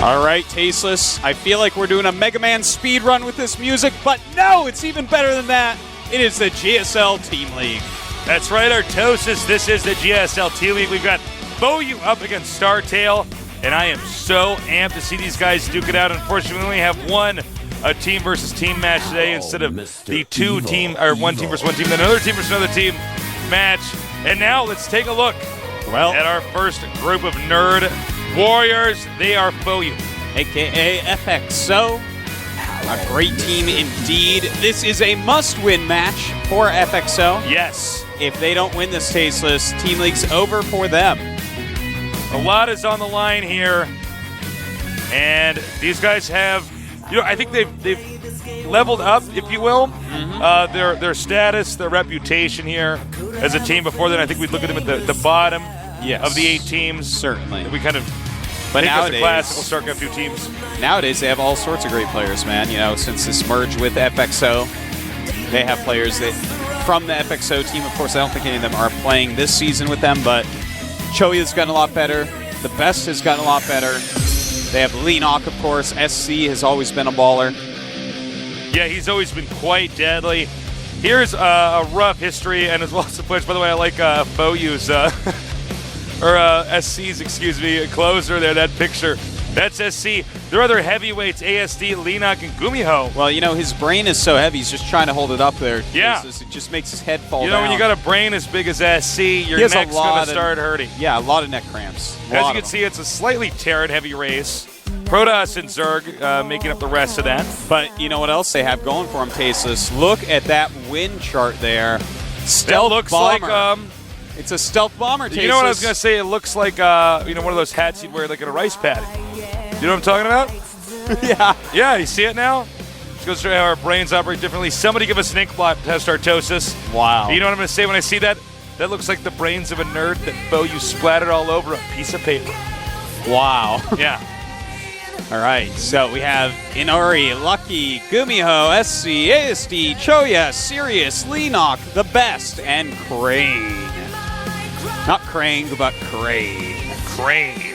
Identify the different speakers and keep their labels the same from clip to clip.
Speaker 1: All right, Tasteless. I feel like we're doing a Mega Man speed run with this music, but no, it's even better than that. It is the GSL Team League.
Speaker 2: That's right, Artosis. This is the GSL Team League. We've got fOu up against StarTale, and I am so amped to see these guys duke it out. Unfortunately, we only have one team versus team match today instead of the one team versus one team, then another team versus another team match. And now let's take a look at our first group of nerd warriors. They are fOu,
Speaker 1: a.k.a. fxOu. A great team indeed. This is a must-win match for fxOu.
Speaker 2: Yes.
Speaker 1: If they don't win this, Tasteless, Team League's over for them.
Speaker 2: A lot is on the line here, and these guys have, I think they've leveled up, if you will, their status, their reputation here as a team. Before then, I think we'd look at them at the bottom of the 8 teams.
Speaker 1: Certainly.
Speaker 2: We kind of
Speaker 1: but
Speaker 2: think
Speaker 1: nowadays,
Speaker 2: classical StarCraft 2 teams.
Speaker 1: Nowadays, they have all sorts of great players, man. Since this merge with fxOu, they have players that from the fxOu team. Of course, I don't think any of them are playing this season with them, but Choya's gotten a lot better. The Best has gotten a lot better. They have Leenock, of course. SC has always been a baller.
Speaker 2: Yeah, he's always been quite deadly. Here's a rough history and as well as a push. By the way, I like fOu's, SC's, closer there, that picture. That's SC. Their other heavyweights, ASD, Leenock, and Gumiho.
Speaker 1: Well, his brain is so heavy, he's just trying to hold it up there.
Speaker 2: Yeah.
Speaker 1: It just makes his head fall down.
Speaker 2: When you got a brain as big as SC, your neck's going to start hurting.
Speaker 1: Yeah, a lot of neck cramps.
Speaker 2: As you can see, it's a slightly Terran-heavy race. Protoss and Zerg making up the rest of that.
Speaker 1: But you know what else they have going for them, Tasteless? Look at that win chart there. Stealth
Speaker 2: looks
Speaker 1: bomber.
Speaker 2: like
Speaker 1: it's a stealth bomber, Tasteless.
Speaker 2: You know what I was going to say? It looks like one of those hats you'd wear like in a rice paddy. You know what I'm talking about?
Speaker 1: Yeah.
Speaker 2: Yeah, you see it now? It goes to how our brains operate differently. Somebody give us an ink blot test, Artosis.
Speaker 1: Wow.
Speaker 2: You know what I'm going to say when I see that? That looks like the brains of a nerd that fOu splattered all over a piece of paper.
Speaker 1: Wow.
Speaker 2: Yeah.
Speaker 1: All right, so we have Inori, Lucky, Gumiho, SC, ASD, Choya, Sirius, Leenock, The Best, and Crane. Not Krang, but Crane.
Speaker 2: Crane.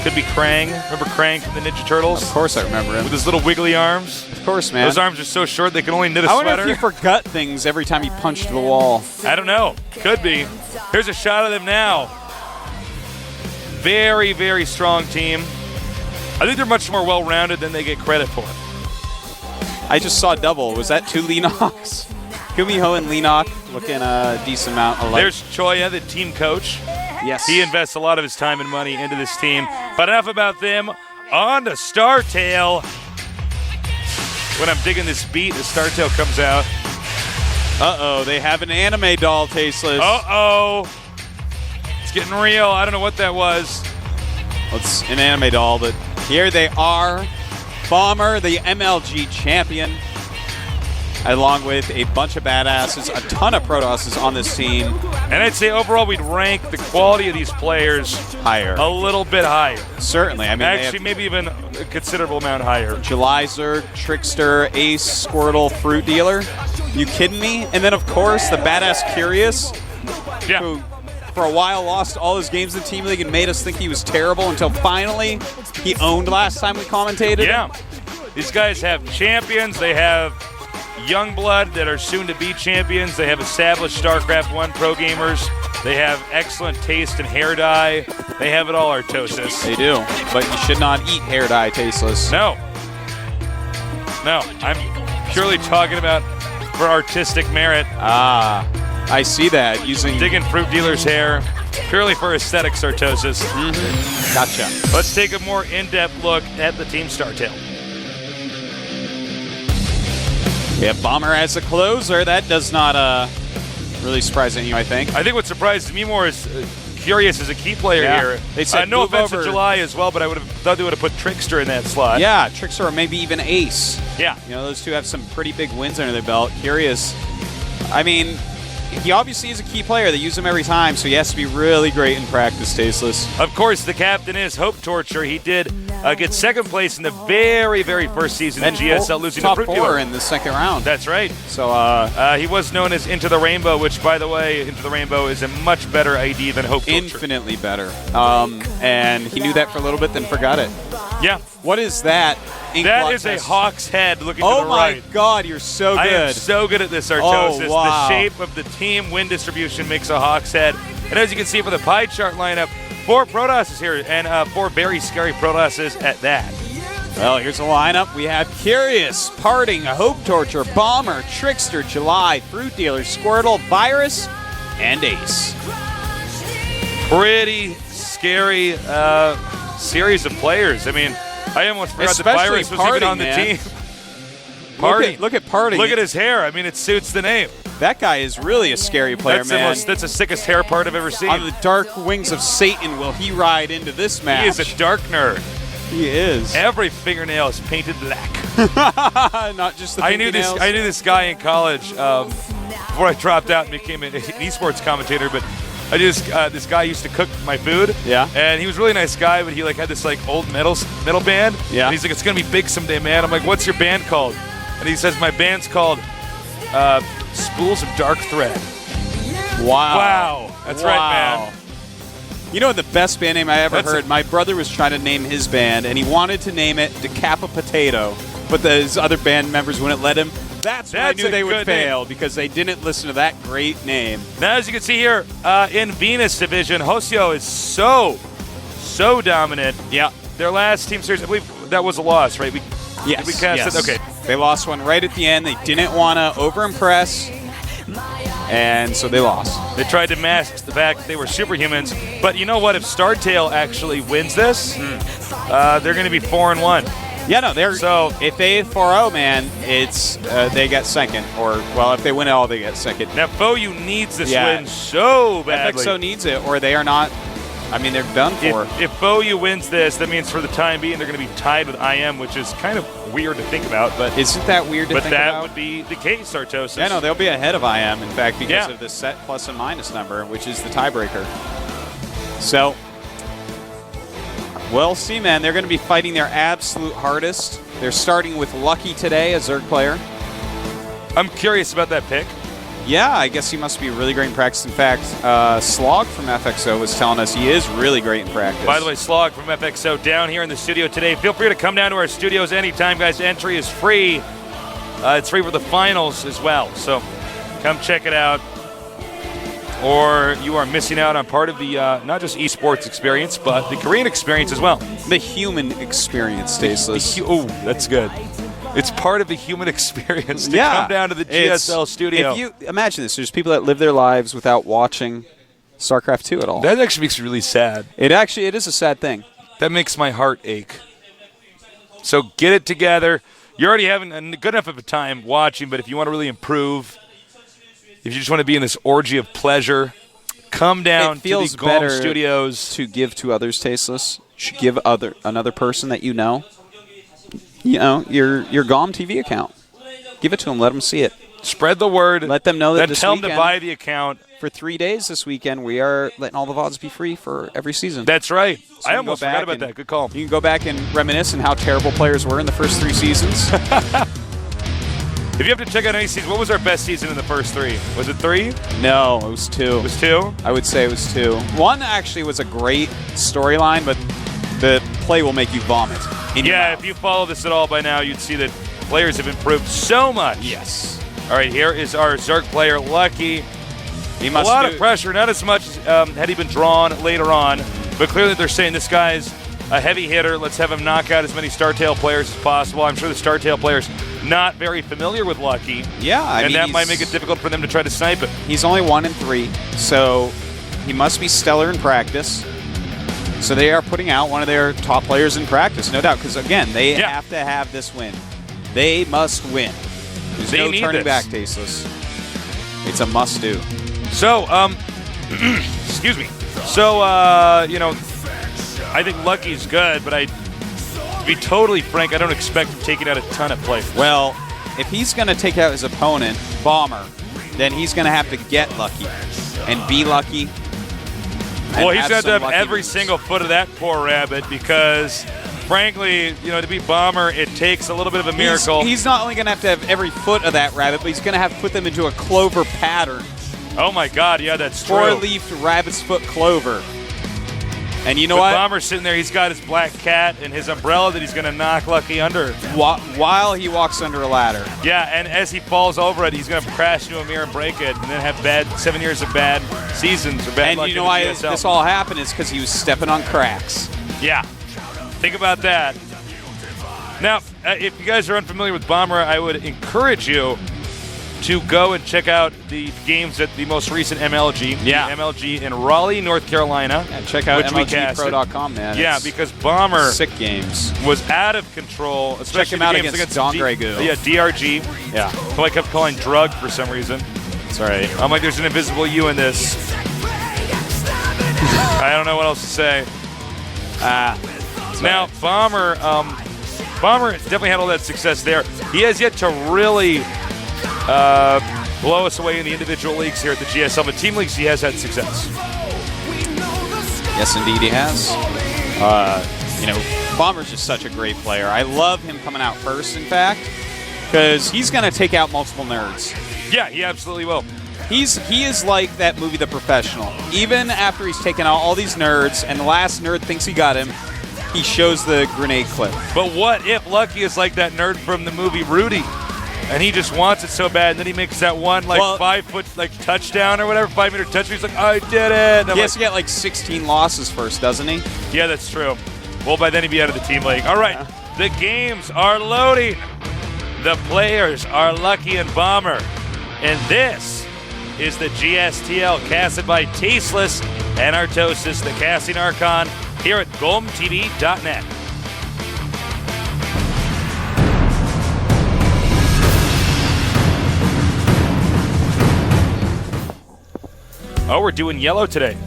Speaker 2: Could be Krang. Remember Krang from the Ninja Turtles?
Speaker 1: Of course I remember him.
Speaker 2: With his little wiggly arms.
Speaker 1: Of course, man.
Speaker 2: Those arms are so short they can only knit a
Speaker 1: sweater.
Speaker 2: sweater.
Speaker 1: I wonder if he forgot things every time he punched the wall.
Speaker 2: I don't know. Could be. Here's a shot of them now. Very, very strong team. I think they're much more well-rounded than they get credit for.
Speaker 1: I just saw double. Was that 2 Leenocks? Gumiho and Leenock looking a decent amount alike.
Speaker 2: There's Choya, the team coach.
Speaker 1: Yes.
Speaker 2: He invests a lot of his time and money into this team. But enough about them. On to StarTale. When I'm digging this beat, the StarTale comes out.
Speaker 1: Uh-oh, they have an anime doll, Tasteless.
Speaker 2: Uh-oh. It's getting real. I don't know what that was.
Speaker 1: Well, it's an anime doll, but here they are. Bomber, the MLG champion, along with a bunch of badasses, a ton of Protosses on this team.
Speaker 2: And I'd say overall we'd rank the quality of these players
Speaker 1: higher.
Speaker 2: A little bit higher.
Speaker 1: Certainly. I mean,
Speaker 2: actually, maybe even a considerable amount higher.
Speaker 1: July Zerg, Trickster, Ace, Squirtle, Fruit Dealer. You kidding me? And then, of course, the badass Curious, who for a while lost all his games in Team League and made us think he was terrible until finally he owned last time we commentated.
Speaker 2: Yeah. These guys have champions. They have young blood that are soon to be champions. They have established StarCraft 1 pro gamers. They have excellent taste in hair dye. They have it all, Artosis.
Speaker 1: They do, but you should not eat hair dye, Tasteless.
Speaker 2: No. No, I'm purely talking about for artistic merit.
Speaker 1: Ah, I see that.
Speaker 2: Digging Fruit Dealer's hair purely for aesthetics, Artosis.
Speaker 1: Mm-hmm. Gotcha.
Speaker 2: Let's take a more in-depth look at the team StarTale.
Speaker 1: Yeah, Bomber as a closer. That does not really surprise anyone, I think.
Speaker 2: I think what surprised me more is Curious is a key player here.
Speaker 1: They said
Speaker 2: no offense to July as well, but I would have thought they would have put Trickster in that slot.
Speaker 1: Yeah, Trickster or maybe even Ace.
Speaker 2: Yeah.
Speaker 1: Those two have some pretty big wins under their belt. Curious, I mean, he obviously is a key player. They use him every time, so he has to be really great in practice, Tasteless.
Speaker 2: Of course, the captain is Hope Torture. He did gets second place in the very, very first season of GSL, losing to
Speaker 1: top
Speaker 2: Fruit
Speaker 1: 4
Speaker 2: Dealer
Speaker 1: in the second round.
Speaker 2: That's right.
Speaker 1: So
Speaker 2: he was known as Into the Rainbow, which, by the way, Into the Rainbow is a much better ID than Hope Culture.
Speaker 1: Infinitely better. And he knew that for a little bit, then forgot it.
Speaker 2: Yeah.
Speaker 1: What is that?
Speaker 2: That is a hawk's head looking to the right.
Speaker 1: Oh my God, you're so good.
Speaker 2: I am so good at this, Artosis.
Speaker 1: Oh, wow.
Speaker 2: The shape of the team wind distribution makes a hawk's head. And as you can see from the pie chart lineup, 4 Protosses here, and 4 very scary Protosses at that.
Speaker 1: Well, here's the lineup. We have Curious, Parting, Hope Torture, Bomber, Trickster, July, Fruit Dealer, Squirtle, Virus, and Ace.
Speaker 2: Pretty scary series of players. I mean, I almost forgot that Virus was even on the team. Parting.
Speaker 1: Look at Parting.
Speaker 2: Look at his hair. I mean, it suits the name.
Speaker 1: That guy is really a scary player, man.
Speaker 2: That's the sickest hair part I've ever seen.
Speaker 1: On the dark wings of Satan will he ride into this match.
Speaker 2: He is a dark nerd.
Speaker 1: He is.
Speaker 2: Every fingernail is painted black.
Speaker 1: Not just the fingernails.
Speaker 2: I knew this guy in college before I dropped out and became an esports commentator, but I just this guy used to cook my food.
Speaker 1: Yeah.
Speaker 2: And he was a really nice guy, but he had this old metal band.
Speaker 1: Yeah.
Speaker 2: And he's like, it's gonna be big someday, man. I'm like, what's your band called? And he says, my band's called Spools of Dark Thread. Wow. That's right, man.
Speaker 1: You know the best band name I ever heard? My brother was trying to name his band, and he wanted to name it Decapa Potato, but his other band members wouldn't let him. That's when I knew they would fail, because they didn't listen to that great name.
Speaker 2: Now, as you can see here, in Venus Division, Hoseo is so dominant.
Speaker 1: Yeah.
Speaker 2: Their last team series, I believe that was a loss, right?
Speaker 1: Yes.
Speaker 2: We cast it? Okay.
Speaker 1: They lost one right at the end. They didn't want to over-impress, and so they lost.
Speaker 2: They tried to mask the fact that they were superhumans. But you know what? If StarTale actually wins this, they're going to be 4-1.
Speaker 1: Yeah, no, if they 4-0, man, it's they get second. Or, well, if they win it all, they get second.
Speaker 2: Now, fOu needs this win so badly.
Speaker 1: fxOu needs it, or they are not. I mean, they're done for.
Speaker 2: If fOu wins this, that means for the time being, they're going to be tied with IM, which is kind of weird to think about. But
Speaker 1: isn't that weird to think about?
Speaker 2: But that would be the case, Artosis.
Speaker 1: Yeah, no, they'll be ahead of IM, in fact, because of the set plus and minus number, which is the tiebreaker. So, we'll see, man. They're going to be fighting their absolute hardest. They're starting with Lucky today, a Zerg player.
Speaker 2: I'm curious about that pick.
Speaker 1: Yeah, I guess he must be really great in practice. In fact, Slog from fxOu was telling us he is really great in practice.
Speaker 2: By the way, Slog from fxOu down here in the studio today. Feel free to come down to our studios anytime, guys. Entry is free. It's free for the finals as well. So come check it out. Or you are missing out on part of the not just esports experience, but the Korean experience as well.
Speaker 1: The human experience, Tasteless.
Speaker 2: Oh, that's good. It's part of the human experience to come down to the GSL studio.
Speaker 1: If you imagine this, there's people that live their lives without watching StarCraft 2 at all.
Speaker 2: That actually makes me really sad.
Speaker 1: It is a sad thing.
Speaker 2: That makes my heart ache. So get it together. You're already having a good enough of a time watching, but if you want to really improve, if you just want to be in this orgy of pleasure, come down to the GOM studios.
Speaker 1: To give to others, Tasteless. You should give another person that you know. You know, your GOM TV account. Give it to them. Let them see it.
Speaker 2: Spread the word.
Speaker 1: Let them know that
Speaker 2: then
Speaker 1: this
Speaker 2: tell
Speaker 1: weekend,
Speaker 2: them to buy the account.
Speaker 1: For 3 days this weekend, we are letting all the VODs be free for every season.
Speaker 2: That's right.
Speaker 1: So
Speaker 2: I almost forgot about that. Good call.
Speaker 1: You can go back and reminisce on how terrible players were in the first 3 seasons.
Speaker 2: If you have to check out any season, what was our best season in the first 3? Was it 3?
Speaker 1: No, it was 2.
Speaker 2: It was 2?
Speaker 1: I would say it was 2. 1 actually was a great storyline, but the play will make you vomit.
Speaker 2: Yeah, if you follow this at all by now, you'd see that players have improved so much.
Speaker 1: Yes.
Speaker 2: All right, here is our Zerg player, Lucky. A lot of pressure, not as much had he been drawn later on, but clearly they're saying this guy's a heavy hitter. Let's have him knock out as many StarTale players as possible. I'm sure the StarTale players not very familiar with Lucky.
Speaker 1: Yeah, I mean,
Speaker 2: that might make it difficult for them to try to snipe him.
Speaker 1: He's only 1-3, so he must be stellar in practice. So they are putting out one of their top players in practice, no doubt, because, again, they have to have this win. They must win. There's no turning back, Tasteless. It's a must-do.
Speaker 2: So, excuse me. So, you know, I think Lucky's good, but to be totally frank, I don't expect him taking out a ton of players.
Speaker 1: Well, if he's going to take out his opponent, Bomber, then he's going to have to get lucky and be lucky.
Speaker 2: Well, he's going to have every single foot of that poor rabbit because frankly, to beat Bomber, it takes a little bit of a miracle.
Speaker 1: He's not only going to have every foot of that rabbit, but he's going to have to put them into a clover pattern.
Speaker 2: Oh my God, yeah, that's true.
Speaker 1: 4-leafed rabbit's foot clover. And you know
Speaker 2: With
Speaker 1: what?
Speaker 2: Bomber's sitting there, he's got his black cat and his umbrella that he's going to knock Lucky under.
Speaker 1: While he walks under a ladder.
Speaker 2: Yeah, and as he falls over it, he's going to crash into a mirror and break it, and then have 7 years of bad seasons or bad luck.
Speaker 1: And you know why this all happened is because he was stepping on cracks.
Speaker 2: Yeah, think about that. Now, if you guys are unfamiliar with Bomber, I would encourage you to go and check out the games at the most recent MLG.
Speaker 1: Yeah.
Speaker 2: The MLG in Raleigh, North Carolina.
Speaker 1: Yeah, check out
Speaker 2: which we casted.
Speaker 1: MLGpro.com, man.
Speaker 2: Yeah, because Bomber
Speaker 1: sick games
Speaker 2: was out of control. Especially
Speaker 1: check him out
Speaker 2: games
Speaker 1: against Don Grey Goo.
Speaker 2: Yeah, DRG.
Speaker 1: Yeah.
Speaker 2: Who I kept calling Drug for some reason.
Speaker 1: That's all right.
Speaker 2: I'm like, there's an invisible U in this. I don't know what else to say. Now, Bomber definitely had all that success there. He has yet to really blow us away in the individual leagues here at the GSL, but team leagues he has had success.
Speaker 1: Yes, indeed he has. Bomber's just such a great player. I love him coming out first, in fact, because he's going to take out multiple nerds.
Speaker 2: Yeah, he absolutely will.
Speaker 1: He is like that movie The Professional. Even after he's taken out all these nerds and the last nerd thinks he got him, he shows the grenade clip.
Speaker 2: But what if Lucky is like that nerd from the movie Rudy? And he just wants it so bad, and then he makes that one 5-foot touchdown or whatever, 5-meter touchdown. He's like, I did it.
Speaker 1: He has to get 16 losses first, doesn't he?
Speaker 2: Yeah, that's true. Well, by then he'd be out of the team league. All right, the games are loading. The players are Lucky and Bomber. And this is the GSTL casted by Tasteless and Artosis, the casting Archon, here at GoldenTV.net. Oh, we're doing yellow today.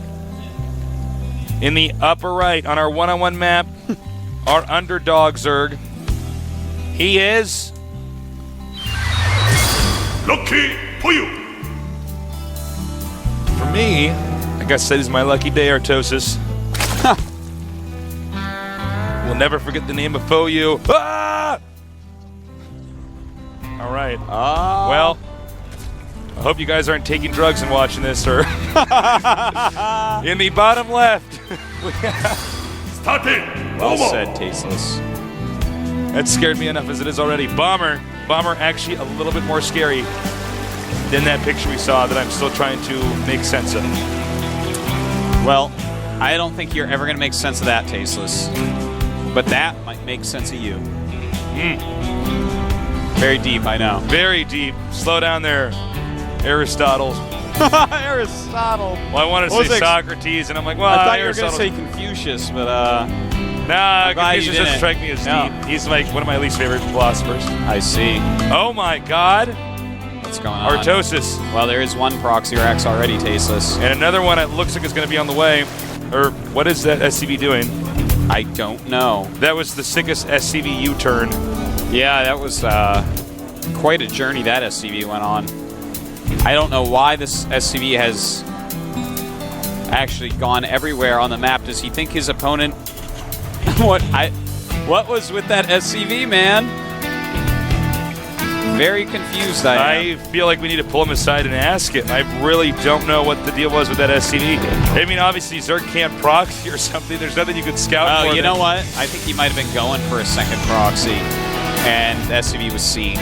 Speaker 2: In the upper right on our one-on-one map, our underdog Zerg. He is Lucky fOu. For me, I guess that is my lucky day, Artosis. We'll never forget the name of fOu. Ah! All right. Well, I hope you guys aren't taking drugs and watching this, or in the bottom left. StarTale.
Speaker 1: Well said, Tasteless.
Speaker 2: That scared me enough as it is already. Bomber actually a little bit more scary than that picture we saw that I'm still trying to make sense of.
Speaker 1: Well, I don't think you're ever going to make sense of that, Tasteless. But that might make sense of you. Very deep, I know.
Speaker 2: Very deep. Slow down there, Aristotle.
Speaker 1: Aristotle.
Speaker 2: Well, I wanted to say Socrates, and I'm like, well,
Speaker 1: I thought
Speaker 2: Aristotle.
Speaker 1: you were going to say Confucius, but
Speaker 2: nah, Confucius doesn't strike me as deep. He's like one of my least favorite philosophers.
Speaker 1: I see.
Speaker 2: Oh my God.
Speaker 1: What's going on?
Speaker 2: Artosis.
Speaker 1: Well, there is one Proxy Rax already, Tasteless.
Speaker 2: And another one that looks like it's going to be on the way. Or what is that SCV doing?
Speaker 1: I don't know.
Speaker 2: That was the sickest SCV U-turn.
Speaker 1: Yeah, that was quite a journey that SCV went on. I don't know why this SCV has actually gone everywhere on the map. Does he think his opponent... What was with that SCV, man? Very confused I
Speaker 2: feel like we need to pull him aside and ask him. I really don't know what the deal was with that SCV. I mean, obviously, Zerg can't proxy or something. There's nothing you could scout for.
Speaker 1: Oh, you know what? I think he might have been going for a second proxy, and the SCV was seen.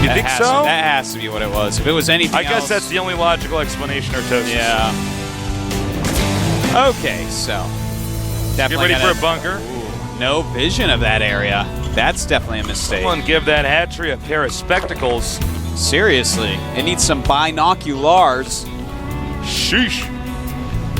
Speaker 2: You think so?
Speaker 1: That has to be what it was. If it was anything
Speaker 2: else... I guess that's the only logical explanation, Artosis.
Speaker 1: Yeah. Okay, so...
Speaker 2: Definitely get ready for a bunker.
Speaker 1: Ooh, no vision of that area. That's definitely a mistake.
Speaker 2: Someone give that hatchery a pair of spectacles.
Speaker 1: Seriously. It needs some binoculars.
Speaker 2: Sheesh.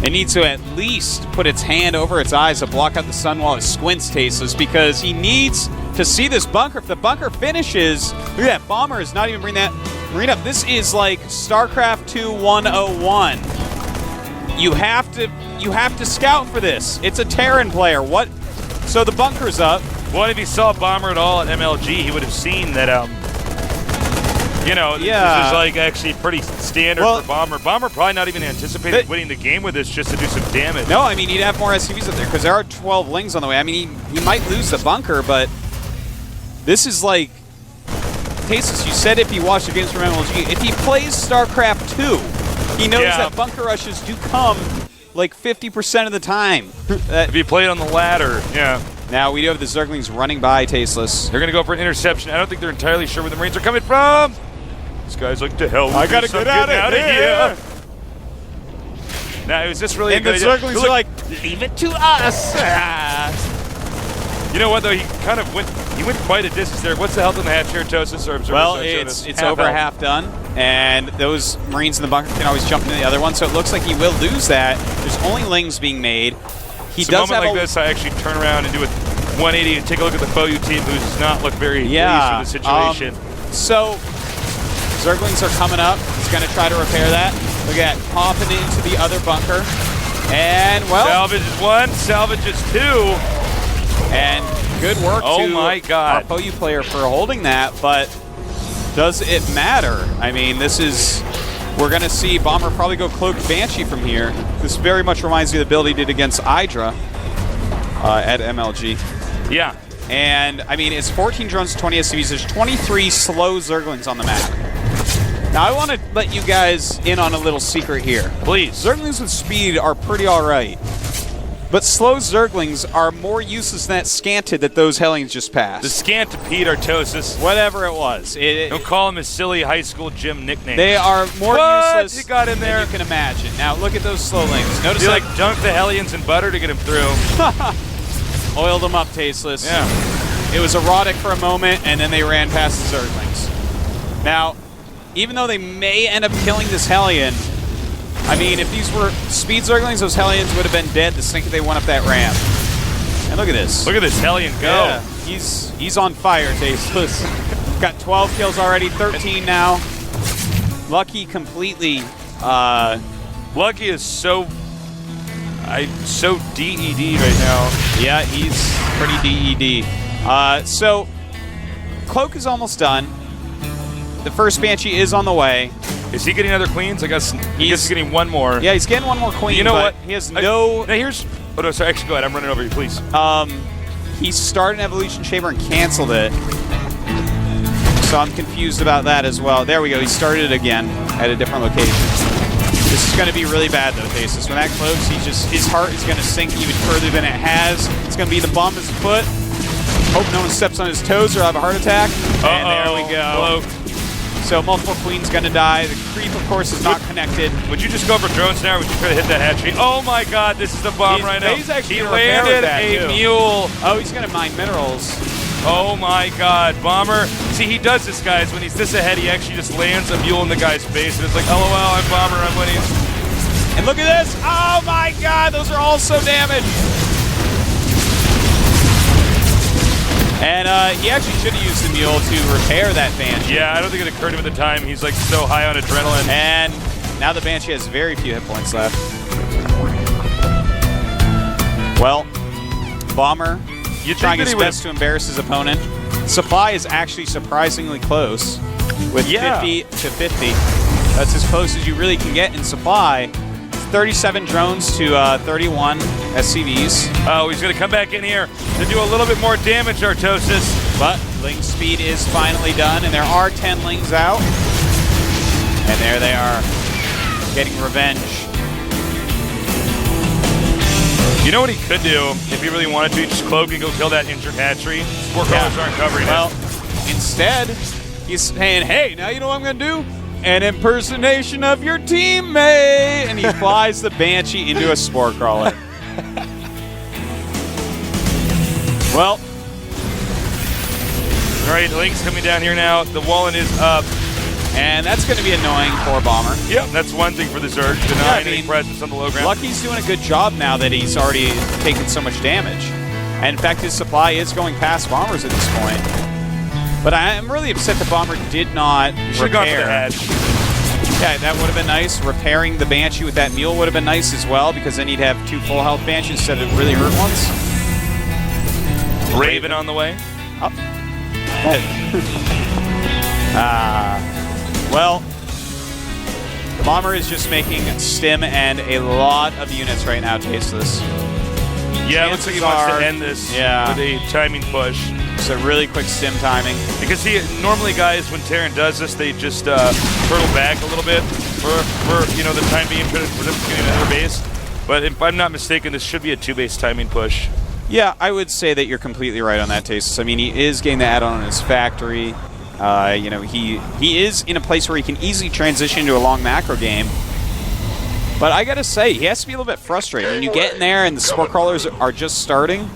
Speaker 1: It needs to at least put its hand over its eyes to block out the sun while it squints, Tasteless, because he needs to see this bunker. If the bunker finishes, look at that. Bomber is not even bringing that marine up. This is like StarCraft 2 101. You have to scout for this. It's a Terran player. What? So the bunker's up.
Speaker 2: Well, if he saw Bomber at all at MLG, he would have seen that You know, this is like actually pretty standard for Bomber. Bomber probably not even anticipating winning the game with this just to do some damage.
Speaker 1: No, I mean, he'd have more SCVs up there because there are 12 Lings on the way. I mean, he might lose the bunker, but this is like, Tasteless, you said if he watched the games from MLG, if he plays StarCraft 2, he knows that bunker rushes do come like 50% of the time.
Speaker 2: If he played on the ladder,
Speaker 1: Now, we do have the Zerglings running by Tasteless.
Speaker 2: They're going to go for an interception. I don't think they're entirely sure where the Marines are coming from. This guy's like, to hell with
Speaker 1: I got to get out of here.
Speaker 2: Now, is this really
Speaker 1: and
Speaker 2: a good
Speaker 1: the Zerglings are like, leave it to us.
Speaker 2: You know what, though? He kind of went quite a distance there. What's the health on the hatch here, Tosis?
Speaker 1: Well, it's over half done, and those Marines in the bunker can always jump into the other one, so it looks like he will lose that. There's only Lings being made. He does
Speaker 2: a moment like this, I actually turn around and do a 180 and take a look at the fOu team, who does not look very pleased with the situation.
Speaker 1: So, Zerglings are coming up. He's going to try to repair that. Look at that, popping into the other bunker. And, well...
Speaker 2: Salvage is 1, salvage is 2.
Speaker 1: And good work to our fOu player for holding that, but does it matter? I mean, this is... We're going to see Bomber probably go Cloaked Banshee from here. This very much reminds me of the build he did against Hydra at MLG.
Speaker 2: Yeah.
Speaker 1: And, I mean, it's 14 drones, 20 SCVs. There's 23 slow Zerglings on the map. Now, I want to let you guys in on a little secret here.
Speaker 2: Please.
Speaker 1: Zerglings with speed are pretty all right. But slow Zerglings are more useless than that Scanted that those Hellions just passed.
Speaker 2: The Scantipede Artosis.
Speaker 1: Whatever it was.
Speaker 2: Don't call them a silly high school gym nickname.
Speaker 1: They are more useless
Speaker 2: he got in there.
Speaker 1: than you can imagine. Now, look at those slow Lings. Notice
Speaker 2: he like dunked the Hellions in butter to get him through.
Speaker 1: Oiled them up, Tasteless.
Speaker 2: Yeah.
Speaker 1: It was erotic for a moment, and then they ran past the Zerglings. Now, even though they may end up killing this Hellion, I mean, if these were speed Zerglings, those Hellions would have been dead the second they went up that ramp. And look at this.
Speaker 2: Look at this Hellion go.
Speaker 1: Yeah, he's on fire, Tasteless. Got 12 kills already, 13 now. Lucky completely.
Speaker 2: Lucky is so DED right now.
Speaker 1: Yeah, he's pretty DED. So, Cloak is almost done. The first Banshee is on the way.
Speaker 2: Is he getting other queens? I guess he's getting one more.
Speaker 1: Yeah, he's getting one more queen.
Speaker 2: You know what?
Speaker 1: He has no...
Speaker 2: Now here's... Oh, no, sorry. Actually, go ahead. I'm running over you, please.
Speaker 1: He started an Evolution Chamber and canceled it. So I'm confused about that as well. There we go. He started it again at a different location. This is going to be really bad, though, Tasteless. When that closes, his heart is going to sink even further than it has. It's going to be the bomb at his foot. Hope no one steps on his toes or have a heart attack. And there we go.
Speaker 2: Cloak.
Speaker 1: So multiple queens going to die. The creep, of course, is not connected.
Speaker 2: Would you just go for drones now, or would you try to hit that hatchery? Oh my God, this is the bomb right now.
Speaker 1: He's actually
Speaker 2: he landed a mule.
Speaker 1: Oh, he's going to mine minerals.
Speaker 2: Oh my God, Bomber. See, he does this, guys. When he's this ahead, he actually just lands a mule in the guy's face, and it's like, LOL, I'm Bomber, I'm winning.
Speaker 1: And look at this. Oh my God, those are all so damaged. And he actually should have used the mule to repair that Banshee.
Speaker 2: Yeah, I don't think it occurred to him at the time. He's like so high on adrenaline.
Speaker 1: And now the Banshee has very few hit points left. Well, Bomber trying his best to embarrass his opponent. Supply is actually surprisingly close with 50 to 50. That's as close as you really can get in supply. 37 drones to 31 SCVs.
Speaker 2: Oh, he's going to come back in here to do a little bit more damage, Artosis.
Speaker 1: But Ling speed is finally done, and there are 10 Lings out. And there they are, getting revenge.
Speaker 2: You know what he could do if he really wanted to? Just cloak and go kill that injured hatchery. Sport crawlers aren't covering
Speaker 1: it. Well, instead, he's saying, hey, now you know what I'm going to do? An impersonation of your teammate! And he flies the Banshee into a Spore Crawler. Well.
Speaker 2: All right, Link's coming down here now. The Wallen is up.
Speaker 1: And that's going to be annoying for Bomber.
Speaker 2: Yep, that's one thing for the Zerg. Denying any presence on the low ground.
Speaker 1: Lucky's doing a good job now that he's already taken so much damage. And in fact, his supply is going past Bomber's at this point. But I'm really upset the Bomber did not repair.
Speaker 2: Should have gone for the head.
Speaker 1: Yeah, that would have been nice. Repairing the Banshee with that mule would have been nice as well, because then he'd have 2 full health Banshees instead of really hurt ones.
Speaker 2: Raven on the way.
Speaker 1: Oh. Well, the Bomber is just making stim and a lot of units right now, Tasteless.
Speaker 2: Yeah, it looks like he wants to end this with a timing push.
Speaker 1: It's a really quick stim timing.
Speaker 2: Because see, normally guys, when Terran does this, they just turtle back a little bit for the time being for them getting another base. But if I'm not mistaken, this should be a 2-base timing push.
Speaker 1: Yeah, I would say that you're completely right on that, Tasteless. I mean, he is getting the add-on on his factory. He is in a place where he can easily transition to a long macro game. But I gotta say, he has to be a little bit frustrated. When you get in there and the spore crawlers are just starting,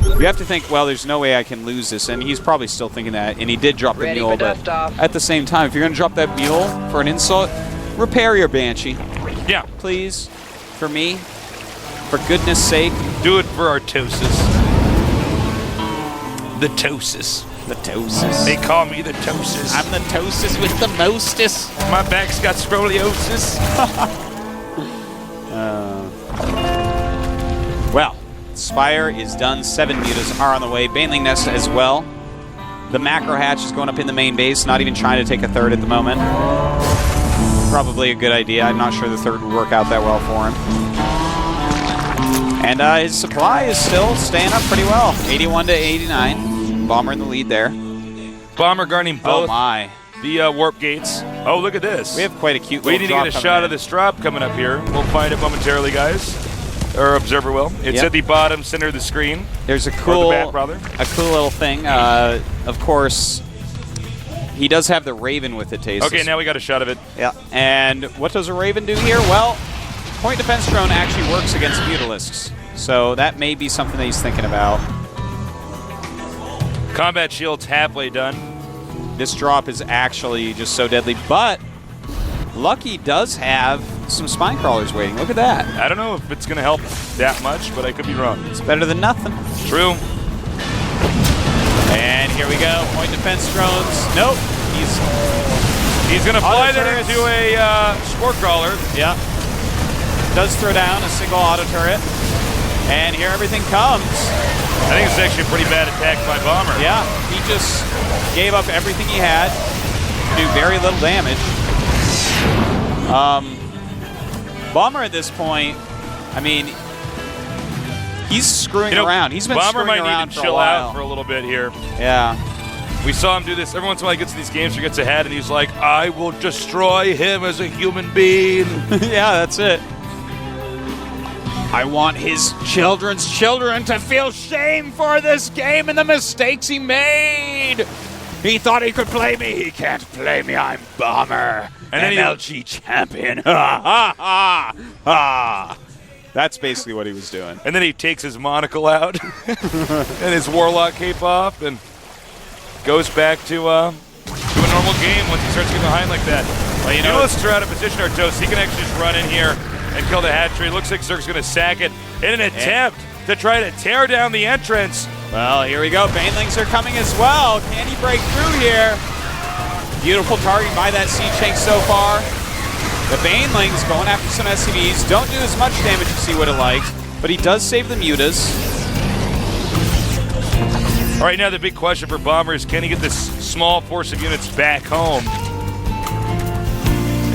Speaker 1: you have to think, well, there's no way I can lose this. And he's probably still thinking that. And he did drop the mule, but at the same time, if you're gonna drop that mule for an insult, repair your Banshee.
Speaker 2: Yeah.
Speaker 1: Please. For me. For goodness sake.
Speaker 2: Do it for our Tosis. The Tosis.
Speaker 1: The Tosis.
Speaker 2: They call me the Tosis.
Speaker 1: I'm the Tosis with the mostest.
Speaker 2: My back's got scoliosis.
Speaker 1: Well, Spire is done. 7 mutas are on the way. Baneling Nest as well. The macro hatch is going up in the main base, not even trying to take a third at the moment. Probably a good idea. I'm not sure the third would work out that well for him. And his supply is still staying up pretty well. 81 to 89. Bomber in the lead there.
Speaker 2: Bomber guarding both the warp gates. Oh, look at this.
Speaker 1: We have quite a cute
Speaker 2: We need to get a shot of this drop coming up here. We'll find it momentarily, guys. Or Observer will. It's at the bottom center of the screen.
Speaker 1: There's a cool,
Speaker 2: back, rather.
Speaker 1: A cool little thing. Of course, he does have the Raven with it, Tasteless.
Speaker 2: Okay, now we got a shot of it.
Speaker 1: Yeah. And what does a Raven do here? Well, point defense drone actually works against Mutalisks. So that may be something that he's thinking about.
Speaker 2: Combat shield's halfway done.
Speaker 1: This drop is actually just so deadly, but Lucky does have some spine crawlers waiting. Look at that.
Speaker 2: I don't know if it's going to help that much, but I could be wrong.
Speaker 1: It's better than nothing.
Speaker 2: True.
Speaker 1: And here we go. Point defense drones. Nope.
Speaker 2: He's going to fly that into a spore crawler.
Speaker 1: Yeah. Does throw down a single auto turret. And here everything comes.
Speaker 2: I think it's actually a pretty bad attack by Bomber.
Speaker 1: Yeah. He just gave up everything he had to do very little damage. Bomber at this point, I mean, he's screwing around. He's been
Speaker 2: Bomber
Speaker 1: screwing
Speaker 2: might
Speaker 1: around
Speaker 2: need to
Speaker 1: for
Speaker 2: chill
Speaker 1: a while.
Speaker 2: out for a little bit here.
Speaker 1: Yeah.
Speaker 2: We saw him do this. Every once in a while he gets in these games, he gets ahead, and he's like, I will destroy him as a human being.
Speaker 1: Yeah, that's it. I want his children's children to feel shame for this game and the mistakes he made. He thought he could play me. He can't play me. I'm Bomber. And then MLG champion. Ha, ha, ha, ha. That's basically what he was doing.
Speaker 2: And then he takes his monocle out and his warlock cape off and goes back to a normal game once he starts getting behind like that. Well, you know, let's try out of position our toast. He can actually just run in here and kill the hatchery. Looks like Zerg's going to sack it in an attempt to try to tear down the entrance.
Speaker 1: Well, here we go. Banelings are coming as well. Can he break through here? Beautiful target by that Siege Tank so far. The Banelings going after some SCVs. Don't do as much damage as he would have liked, but he does save the mutas.
Speaker 2: All right, now the big question for Bomber is, can he get this small force of units back home?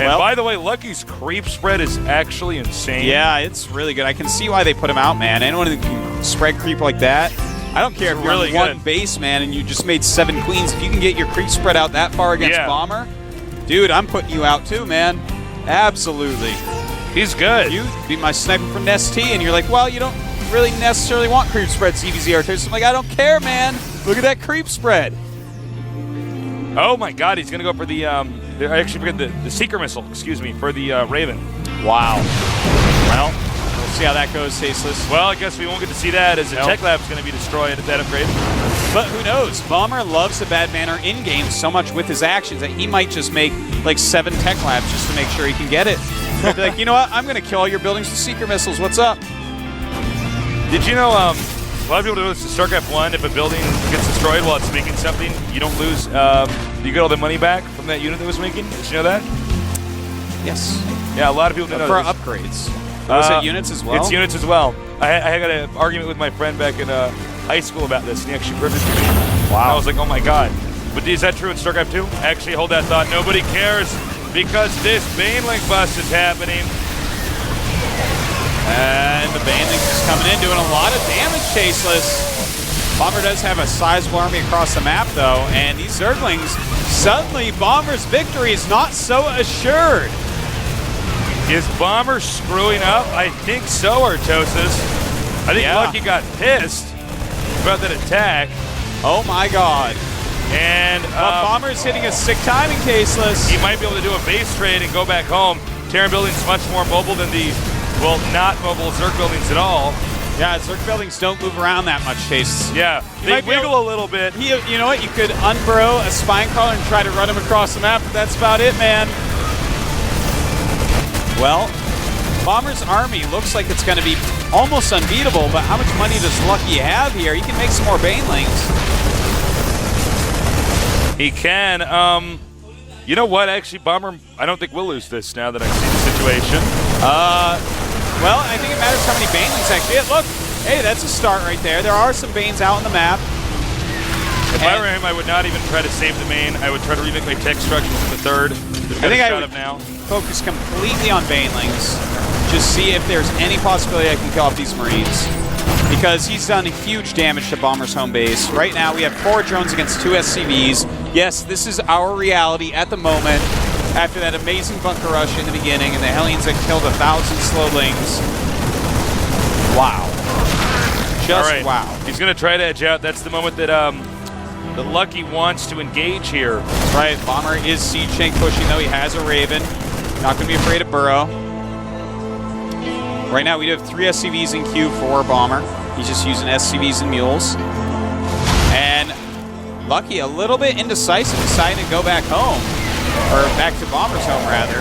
Speaker 2: And by the way, Lucky's creep spread is actually insane.
Speaker 1: Yeah, it's really good. I can see why they put him out, man. Anyone that can spread creep like that, I don't care if you're really on one base, man, and you just made 7 queens. If you can get your creep spread out that far against Bomber, dude, I'm putting you out too, man. Absolutely.
Speaker 2: He's good.
Speaker 1: You beat my sniper from Nest T, and you're like, well, you don't really necessarily want creep spread, CVZ R2. I'm like, I don't care, man. Look at that creep spread.
Speaker 2: Oh my God, he's gonna go for the I actually forget the seeker missile. Excuse me, for the Raven.
Speaker 1: Wow. Well, we'll see how that goes, Tasteless.
Speaker 2: Well, I guess we won't get to see that as the tech lab's gonna be destroyed at that upgrade.
Speaker 1: But who knows? Bomber loves the bad manner in game so much with his actions that he might just make like 7 tech labs just to make sure he can get it. He'll be like, you know what? I'm gonna kill all your buildings with seeker missiles. What's up?
Speaker 2: Did you know, a lot of people do this in StarCraft 1, if a building gets destroyed while it's making something, you don't lose, you get all the money back from that unit that was making? Did you know that?
Speaker 1: Yes.
Speaker 2: Yeah, a lot of people don't know
Speaker 1: for
Speaker 2: this.
Speaker 1: upgrades. Was it units as well?
Speaker 2: It's units as well. I had an argument with my friend back in high school about this, and he actually proved it to me.
Speaker 1: Wow.
Speaker 2: And I was like, oh my God. But is that true in StarCraft 2? Actually, hold that thought. Nobody cares because this Baneling bust is happening.
Speaker 1: And the Baneling is coming in, doing a lot of damage, Tasteless. Bomber does have a sizable army across the map, though, and these Zerglings, suddenly Bomber's victory is not so assured.
Speaker 2: Is Bomber screwing up? I think so, Artosis. I think Lucky got pissed about that attack.
Speaker 1: Oh my god.
Speaker 2: And
Speaker 1: Bomber's hitting a sick timing, Tasteless.
Speaker 2: He might be able to do a base trade and go back home. Terran Building's much more mobile than the, well, not mobile Zerg Buildings at all.
Speaker 1: Yeah, Zerg Buildings don't move around that much, Chase.
Speaker 2: Yeah, they wiggle a little bit.
Speaker 1: You know what? You could unburrow a spine crawler and try to run him across the map, but that's about it, man. Well, Bomber's army looks like it's going to be almost unbeatable, but how much money does Lucky have here? He can make some more Banelings.
Speaker 2: He can. You know what? Actually, Bomber, I don't think we'll lose this now that I see the situation.
Speaker 1: Well, I think it matters how many Banelings actually hit. Look, hey, that's a start right there. There are some Banes out on the map.
Speaker 2: If I were him, I would not even try to save the main. I would try to remake my tech structures in the third.
Speaker 1: I think I would focus completely on Banelings. Just see if there's any possibility I can kill off these Marines. Because he's done huge damage to Bomber's home base. Right now, we have 4 drones against 2 SCVs. Yes, this is our reality at the moment. After that amazing bunker rush in the beginning, and the Hellions had killed 1,000 slowlings. Wow. Just wow.
Speaker 2: He's going to try to edge out. That's the moment that the Lucky wants to engage here.
Speaker 1: That's right. Bomber is siege tank pushing, though. He has a Raven. Not going to be afraid of burrow. Right now, we do have 3 SCVs in queue for Bomber. He's just using SCVs and mules. And Lucky, a little bit indecisive, deciding to go back home. Or back to Bomber's home, rather.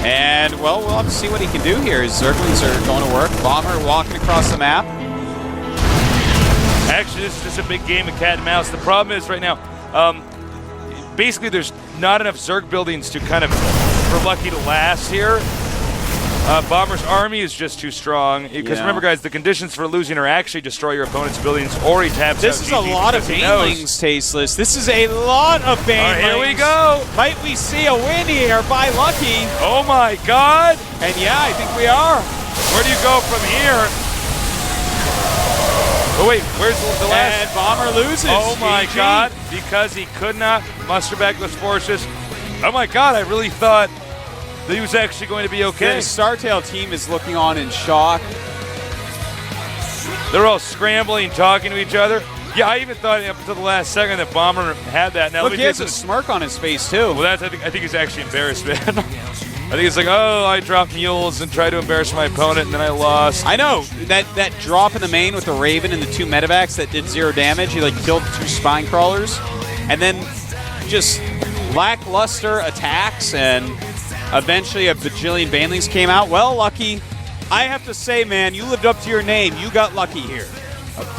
Speaker 1: And, well, we'll have to see what he can do here. His Zerglings are going to work. Bomber walking across the map.
Speaker 2: Actually, this is just a big game of cat and mouse. The problem is right now, basically there's not enough Zerg buildings to kind of, for Lucky to last here. Bomber's army is just too strong. Because remember, guys, the conditions for losing are actually destroy your opponent's buildings or he taps
Speaker 1: This is a lot of Banelings, Tasteless. This is a lot of Banelings.
Speaker 2: Here we go.
Speaker 1: Might we see a win here by Lucky?
Speaker 2: Oh, my God.
Speaker 1: And, yeah, I think we are.
Speaker 2: Where do you go from here? Oh, wait, where's the last?
Speaker 1: And Bomber loses.
Speaker 2: Oh, my
Speaker 1: GG.
Speaker 2: God, because he could not muster back those forces. Oh, my God, I really thought that he was actually going to be okay.
Speaker 1: The StarTale team is looking on in shock.
Speaker 2: They're all scrambling, talking to each other. Yeah, I even thought up until the last second that Bomber had that. Now,
Speaker 1: look, he has a smirk on his face, too.
Speaker 2: Well, I think he's actually embarrassed, man. I think it's like, oh, I dropped mules and tried to embarrass my opponent, and then I lost.
Speaker 1: I know. That drop in the main with the Raven and the 2 medevacs that did 0 damage. He, like, killed 2 spine crawlers. And then just lackluster attacks, and eventually a bajillion Banelings came out. Well, Lucky, I have to say, man, you lived up to your name. You got lucky here.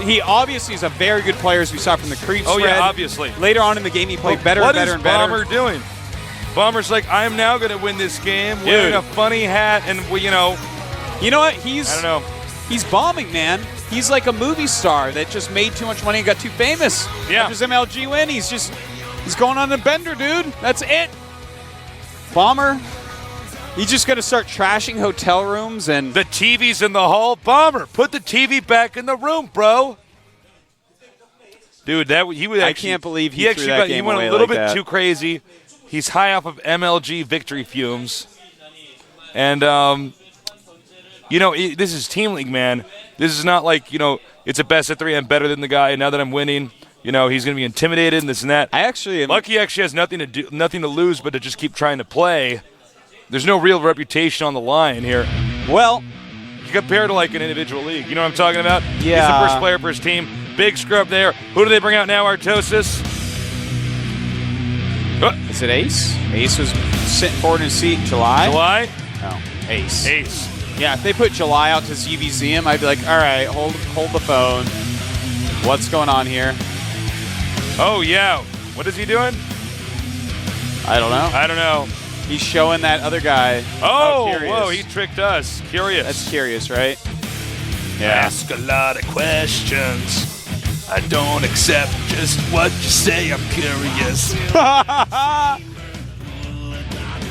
Speaker 1: He obviously is a very good player, as we saw from the creep spread.
Speaker 2: Yeah, obviously.
Speaker 1: Later on in the game, he played better and better and better.
Speaker 2: What is Bomber doing? Bomber's like, I am now going to win this game, wearing a funny hat, and, you know.
Speaker 1: You know what?
Speaker 2: I don't know.
Speaker 1: He's bombing, man. He's like a movie star that just made too much money and got too famous.
Speaker 2: Yeah.
Speaker 1: After his MLG win, he's going on a bender, dude. That's it. Bomber, he's just going to start trashing hotel rooms and...
Speaker 2: The TV's in the hall. Bomber, put the TV back in the room, bro. Dude, he would actually...
Speaker 1: I can't believe he threw that game away.
Speaker 2: He went a little bit too crazy. He's high off of MLG victory fumes. And, you know, this is Team League, man. This is not like, you know, it's a best of 3. I'm better than the guy. And now that I'm winning, you know, he's going to be intimidated and this and that. Lucky actually has nothing to lose but to just keep trying to play. There's no real reputation on the line here.
Speaker 1: Well,
Speaker 2: you compare to like an individual league. You know what I'm talking about?
Speaker 1: Yeah.
Speaker 2: He's the first player for his team. Big scrub there. Who do they bring out now, Artosis?
Speaker 1: Is it Ace? Ace was sitting forward in his seat in July.
Speaker 2: July?
Speaker 1: No, Ace.
Speaker 2: Ace.
Speaker 1: Yeah, if they put July out to ZVZ him, I'd be like, all right, hold the phone. What's going on here?
Speaker 2: Oh, yeah. What is he doing?
Speaker 1: I don't know.
Speaker 2: I don't know.
Speaker 1: He's showing that other guy.
Speaker 2: Oh, whoa, he tricked us. Curious.
Speaker 1: That's curious, right?
Speaker 2: Yeah. Ask a lot of questions. I don't accept just what you say. I'm curious.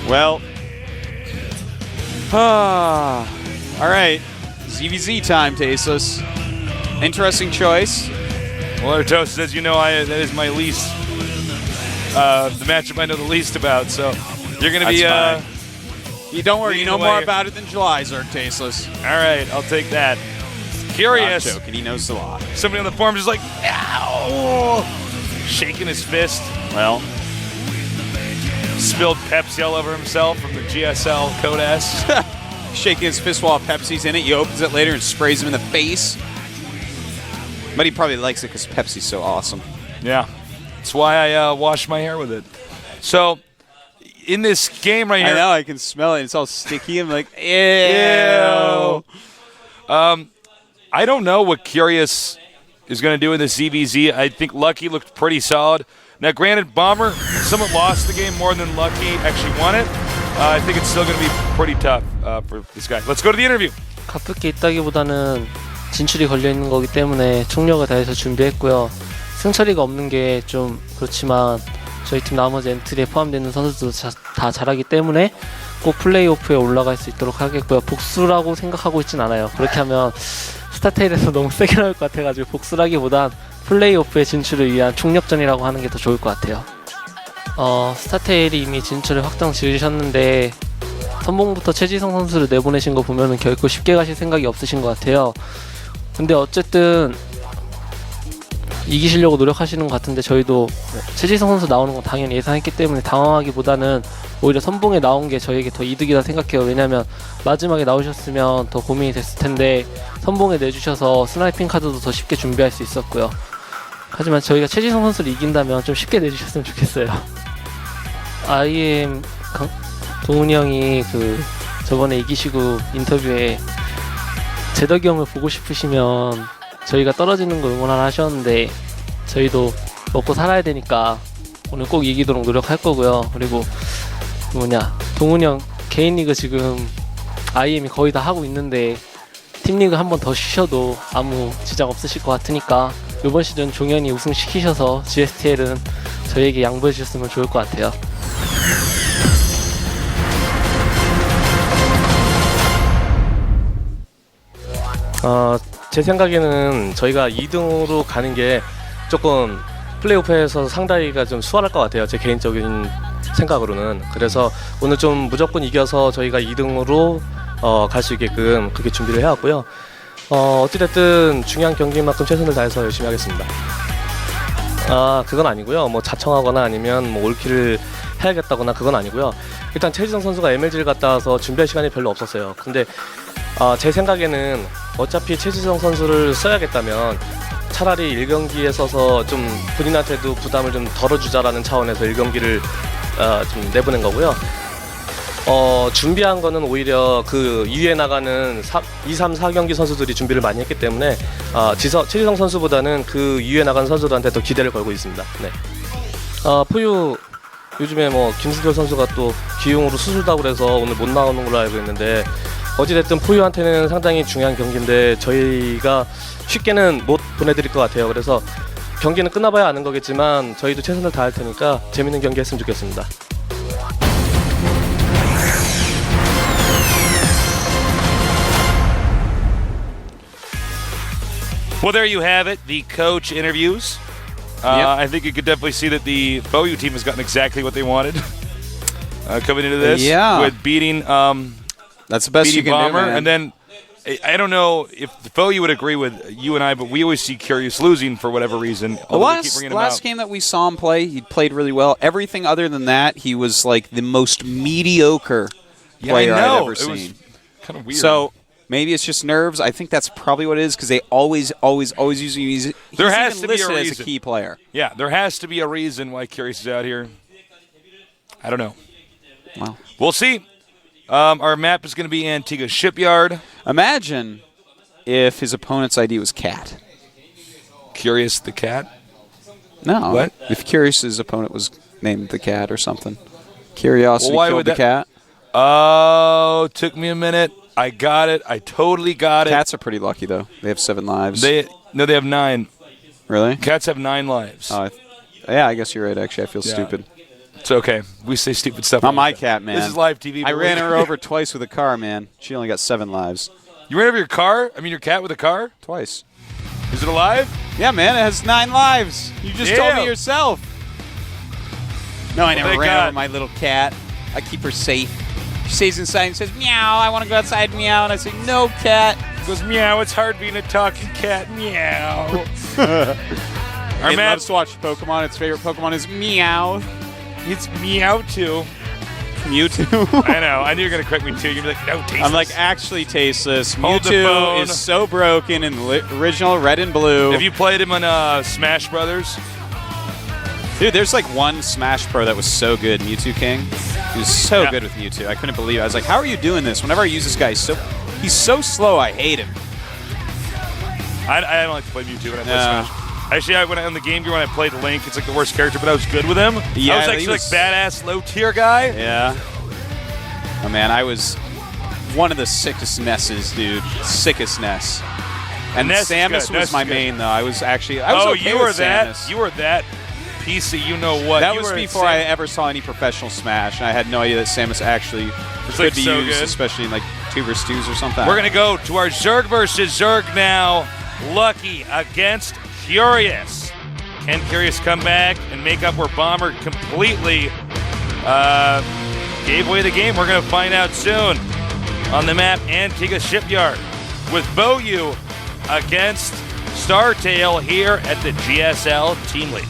Speaker 1: Well, all right. ZVZ time, Tasteless. Interesting choice.
Speaker 2: Well, Toast, as you know, that is my least, the matchup I know the least about. So you're going to be.
Speaker 1: You don't worry. You know
Speaker 2: away.
Speaker 1: more about it than July, Zerg Tasteless.
Speaker 2: All right, I'll take that. Curious.
Speaker 1: I'm joking. He knows the law.
Speaker 2: Somebody on the forum is like, ow! Shaking his fist.
Speaker 1: Well,
Speaker 2: spilled Pepsi all over himself from the GSL Code S.
Speaker 1: shaking his fist while Pepsi's in it. He opens it later and sprays him in the face. But he probably likes it because Pepsi's so awesome.
Speaker 2: Yeah. That's why I wash my hair with it. So, in this game right here.
Speaker 1: I know, I can smell it. It's all sticky. I'm like, ew.
Speaker 2: I don't know what Curious is going to do in the ZVZ. I think Lucky looked pretty solid. Now, granted, Bomber somewhat lost the game more than Lucky actually won it. I think it's still going to be pretty tough for this guy. Let's go to the interview.
Speaker 3: 가볍게 있다기보다는 진출이 걸려있는 거기 때문에 총력을 다해서 준비했고요. 승처리가 없는 게 좀 그렇지만 저희 팀 나머지 엔트리에 포함되는 선수들도 다 잘하기 때문에 꼭 플레이오프에 올라갈 수 있도록 하겠고요. 복수라고 생각하고 있진 않아요. 그렇게 하면 스타테일에서 너무 세게 나올 것 같아가지고 복수라기보단 플레이오프의 진출을 위한 총력전이라고 하는 게 더 좋을 것 같아요. 스타테일이 이미 진출을 확정 지으셨는데 선봉부터 최지성 선수를 내보내신 거 보면은 결코 쉽게 가실 생각이 없으신 것 같아요. 근데 어쨌든 이기시려고 노력하시는 것 같은데 저희도 최지성 선수 나오는 건 당연히 예상했기 때문에 당황하기보다는 오히려 선봉에 나온 게 저희에게 더 이득이다 생각해요. 왜냐면 마지막에 나오셨으면 더 고민이 됐을 텐데 선봉에 내주셔서 스나이핑 카드도 더 쉽게 준비할 수 있었고요. 하지만 저희가 최지성 선수를 이긴다면 좀 쉽게 내주셨으면 좋겠어요. IM 동훈이 형이 저번에 이기시고 인터뷰에 재덕이 형을 보고 싶으시면 저희가 떨어지는 거 응원하라 하셨는데 저희도 먹고 살아야 되니까 오늘 꼭 이기도록 노력할 거고요. 그리고 동훈이 형 개인 리그 지금 IM이 거의 다 하고 있는데 팀 리그 한 번 더 쉬셔도 아무 지장 없으실 것 같으니까 이번 시즌 종현이 우승시키셔서 GSTL은 저희에게 양보해 주셨으면 좋을 것 같아요.
Speaker 4: 제 생각에는 저희가 2등으로 가는 게 조금 플레이오프에서 상당히가 좀 수월할 것 같아요. 제 개인적인 생각으로는. 그래서 오늘 좀 무조건 이겨서 저희가 2등으로 갈 수 있게끔 그렇게 준비를 해왔고요. 어찌됐든 중요한 경기만큼 최선을 다해서 열심히 하겠습니다. 그건 아니고요. 뭐 자청하거나 아니면 뭐 올킬을 해야겠다거나 그건 아니고요. 일단 최지성 선수가 MLG를 갔다 와서 준비할 시간이 별로 없었어요. 근데 제 생각에는 어차피 최지성 선수를 써야겠다면 차라리 1경기에 써서 좀 본인한테도 부담을 좀 덜어주자라는 차원에서 1경기를 좀 내보낸 거고요. 준비한 거는 오히려 그 이후에 나가는 2, 3, 4경기 선수들이 준비를 많이 했기 때문에 최지성 선수보다는 그 이후에 나가는 선수들한테 더 기대를 걸고 있습니다. 네. 포유 요즘에 뭐 김승철 선수가 또 기용으로 수술다고 그래서 오늘 못 나오는 걸로 알고 있는데 어찌됐든 포유한테는 상당히 중요한 경기인데 저희가 쉽게는 못 보내드릴 것 같아요. 그래서 경기는 끝나봐야 아는 거겠지만 저희도 최선을 다할 테니까 재밌는 경기 했으면 좋겠습니다.
Speaker 2: Well, there you have it, the coach interviews.
Speaker 1: Yep.
Speaker 2: I think you could definitely see that the fOu team has gotten exactly what they wanted coming into this.
Speaker 1: Yeah.
Speaker 2: With beating
Speaker 1: that's the best you can
Speaker 2: Bomber.
Speaker 1: do, man.
Speaker 2: And then, I don't know if the fOu would agree with you and I, but we always see Curious losing for whatever reason.
Speaker 1: The last game that we saw him play, he played really well. Everything other than that, he was like the most mediocre player I've ever seen.
Speaker 2: It was kind of weird.
Speaker 1: So maybe it's just nerves. I think that's probably what it is because they always use him.
Speaker 2: There has to be a
Speaker 1: as
Speaker 2: reason.
Speaker 1: a key player.
Speaker 2: Yeah, there has to be a reason why Curious is out here. I don't know.
Speaker 1: Wow.
Speaker 2: We'll see. Our map is going to be Antigua Shipyard.
Speaker 1: Imagine if his opponent's ID was Cat.
Speaker 2: Curious the cat?
Speaker 1: No.
Speaker 2: What?
Speaker 1: If Curious's opponent was named the Cat or something. Curiosity
Speaker 2: Well,
Speaker 1: killed the cat.
Speaker 2: Oh, took me a minute. I got it. I totally got it.
Speaker 1: Cats are pretty lucky, though. They have 7 lives.
Speaker 2: They have 9.
Speaker 1: Really?
Speaker 2: Cats have 9 lives.
Speaker 1: Yeah, I guess you're right. Actually, I feel
Speaker 2: Yeah.
Speaker 1: stupid.
Speaker 2: It's okay. We say stupid stuff.
Speaker 1: Not
Speaker 2: all
Speaker 1: my
Speaker 2: the time.
Speaker 1: cat, man.
Speaker 2: This is live TV.
Speaker 1: I
Speaker 2: but
Speaker 1: ran
Speaker 2: we're-
Speaker 1: her over twice with a car, man. She only got 7 lives.
Speaker 2: You ran over your car? I mean, your cat with a car?
Speaker 1: Twice.
Speaker 2: Is it alive?
Speaker 1: Yeah, man, it has 9 lives. You just told me
Speaker 2: Ew.
Speaker 1: yourself. No, I never
Speaker 2: thank
Speaker 1: ran
Speaker 2: God.
Speaker 1: over my little cat. I keep her safe. She stays inside and says, meow, I want to go outside, meow. And I say, no, cat.
Speaker 2: He goes, meow, it's hard being a talking cat, meow. Our
Speaker 1: It
Speaker 2: map,
Speaker 1: loves to watch Pokemon. Its favorite Pokemon is Meow.
Speaker 2: it's meow too.
Speaker 1: Mewtwo.
Speaker 2: I know, I knew you were going to correct me too. You're going to be like, no, taste
Speaker 1: I'm
Speaker 2: this.
Speaker 1: like, actually tasteless.
Speaker 2: Hold the
Speaker 1: Mewtwo
Speaker 2: phone.
Speaker 1: is so broken in the original Red and Blue.
Speaker 2: Have you played him on Smash Brothers?
Speaker 1: Dude, there's like one Smash Pro that was so good, Mewtwo King. He was so
Speaker 2: Yeah.
Speaker 1: good with Mewtwo. I couldn't believe it. I was like, how are you doing this? Whenever I use this guy, he's so slow, I hate him.
Speaker 2: I don't like to play Mewtwo when I play
Speaker 1: No.
Speaker 2: Smash. Actually, on the Game Gear when I played Link, it's like the worst character, but I was good with him.
Speaker 1: Yeah,
Speaker 2: I was
Speaker 1: he
Speaker 2: actually
Speaker 1: was-
Speaker 2: like badass low tier guy.
Speaker 1: Yeah. Oh man, I was one of the sickest Nesses, dude. Sickest Ness. And
Speaker 2: Ness is
Speaker 1: Samus
Speaker 2: good.
Speaker 1: was
Speaker 2: Ness
Speaker 1: my
Speaker 2: is good.
Speaker 1: main though. I was okay
Speaker 2: you were
Speaker 1: with
Speaker 2: that.
Speaker 1: Samus.
Speaker 2: You were that piece of you know what.
Speaker 1: That
Speaker 2: You
Speaker 1: was
Speaker 2: were
Speaker 1: before I ever saw any professional Smash, and I had no idea that Samus actually could
Speaker 2: like
Speaker 1: be
Speaker 2: so
Speaker 1: used,
Speaker 2: good.
Speaker 1: especially in like 2 vs 2s or something.
Speaker 2: We're gonna go to our Zerg versus Zerg now. Lucky against Curious. Can Curious come back and make up where Bomber completely gave away the game? We're gonna find out soon on the map Antigua Shipyard with fOu against StarTale here at the GSL Team League.